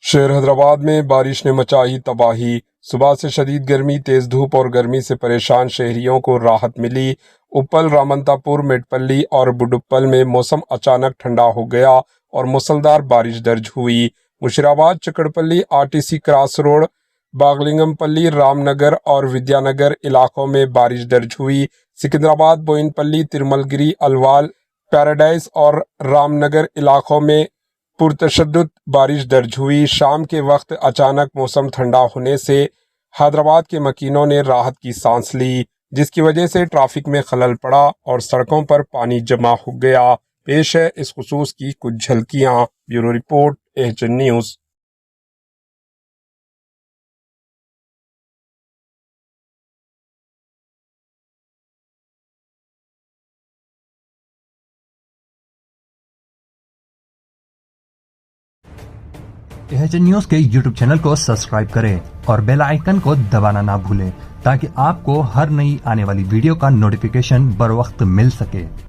شہر حیدرآباد میں بارش نے مچائی تباہی۔ صبح سے شدید گرمی، تیز دھوپ اور گرمی سے پریشان شہریوں کو راحت ملی۔ اپل، رامنتا پور، میڈپلی اور بڈپل میں موسم اچانک ٹھنڈا ہو گیا اور موسلادھار بارش درج ہوئی۔ مشیرآباد، چکڑپلی، RTC کراس روڈ، باغلنگم پلی، رام نگر اور ودیا نگر علاقوں میں بارش درج ہوئی۔ سکندرآباد، بوئن پلی، ترمل گری، الوال، پیراڈائز اور رام نگر علاقوں میں پرتشدد بارش درج ہوئی۔ شام کے وقت اچانک موسم ٹھنڈا ہونے سے حیدرآباد کے مکینوں نے راحت کی سانس لی، جس کی وجہ سے ٹریفک میں خلل پڑا اور سڑکوں پر پانی جمع ہو گیا۔ پیش ہے اس خصوص کی کچھ جھلکیاں۔ Bureau report, AHN news. AHN news کے YouTube چینل کو سبسکرائب کریں اور بیل آئیکن کو دبانا نہ بھولیں تاکہ آپ کو ہر نئی آنے والی ویڈیو کا نوٹیفیکیشن بر وقت مل سکے۔